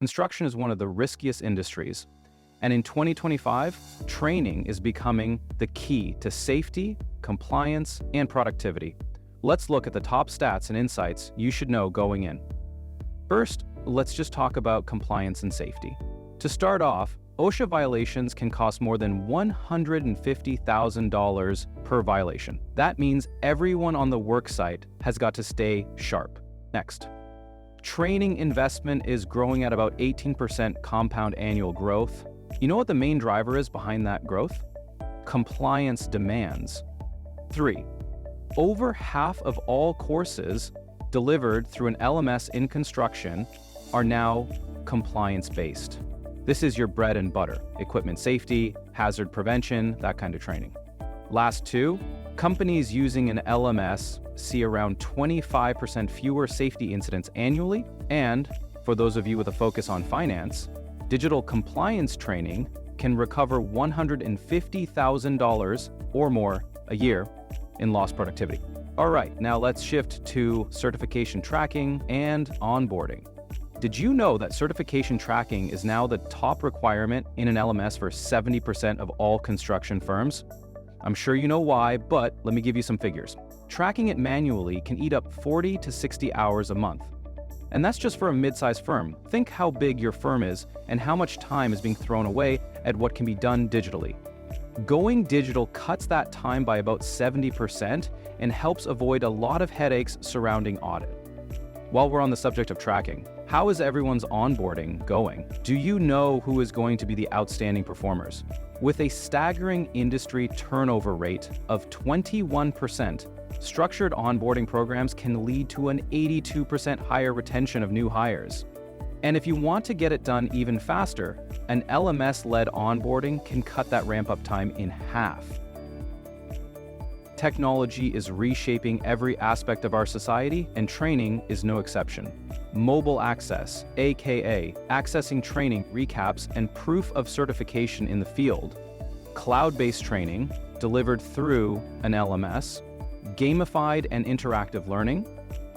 Construction is one of the riskiest industries, and in 2025, training is becoming the key to safety, compliance, and productivity. Let's look at the top stats and insights you should know going in. First, let's just talk about compliance and safety. To start off, OSHA violations can cost more than $150,000 per violation. That means everyone on the work site has got to stay sharp. Next, training investment is growing at about 18% compound annual growth. You know what the main driver is behind that growth? Compliance demands. 3, over half of all courses delivered through an LMS in construction are now compliance-based. This is your bread and butter: equipment safety, hazard prevention, that kind of training. Last 2, companies using an LMS see around 25% fewer safety incidents annually, and for those of you with a focus on finance, digital compliance training can recover $150,000 or more a year in lost productivity. All right, now let's shift to certification tracking and onboarding. Did you know that certification tracking is now the top requirement in an LMS for 70% of all construction firms? I'm sure you know why, but let me give you some figures. Tracking it manually can eat up 40 to 60 hours a month. And that's just for a mid-sized firm. Think how big your firm is and how much time is being thrown away at what can be done digitally. Going digital cuts that time by about 70% and helps avoid a lot of headaches surrounding audit. While we're on the subject of tracking, how is everyone's onboarding going? Do you know who is going to be the outstanding performers? With a staggering industry turnover rate of 21%, structured onboarding programs can lead to an 82% higher retention of new hires. And if you want to get it done even faster, an LMS-led onboarding can cut that ramp-up time in half. Technology is reshaping every aspect of our society, and training is no exception. Mobile access, aka accessing training recaps and proof of certification in the field, cloud-based training delivered through an LMS, gamified and interactive learning,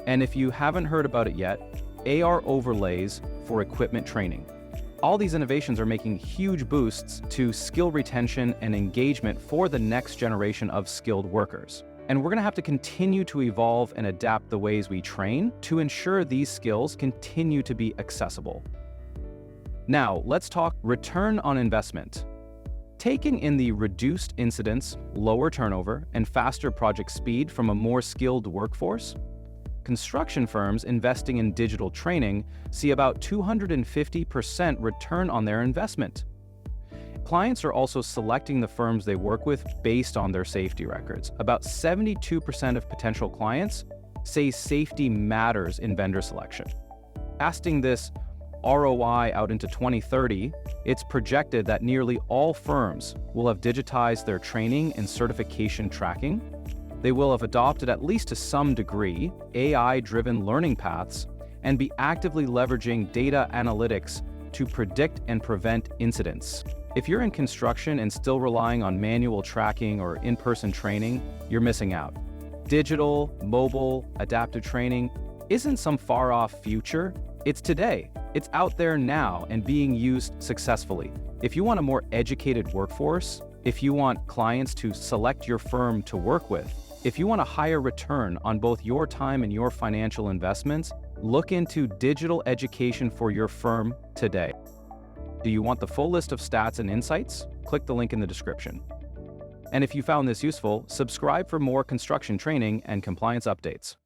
and if you haven't heard about it yet, AR overlays for equipment training. All these innovations are making huge boosts to skill retention and engagement for the next generation of skilled workers. And we're going to have to continue to evolve and adapt the ways we train to ensure these skills continue to be accessible. Now, let's talk return on investment. Taking in the reduced incidents, lower turnover, and faster project speed from a more skilled workforce, construction firms investing in digital training see about 250% return on their investment. Clients are also selecting the firms they work with based on their safety records. About 72% of potential clients say safety matters in vendor selection. Casting this ROI out into 2030, it's projected that nearly all firms will have digitized their training and certification tracking. They will have adopted, at least to some degree, AI-driven learning paths and be actively leveraging data analytics to predict and prevent incidents. If you're in construction and still relying on manual tracking or in-person training, you're missing out. Digital, mobile, adaptive training isn't some far-off future. It's today. It's out there now and being used successfully. If you want a more educated workforce, if you want clients to select your firm to work with, if you want a higher return on both your time and your financial investments, look into digital education for your firm today. Do you want the full list of stats and insights? Click the link in the description. And if you found this useful, subscribe for more construction training and compliance updates.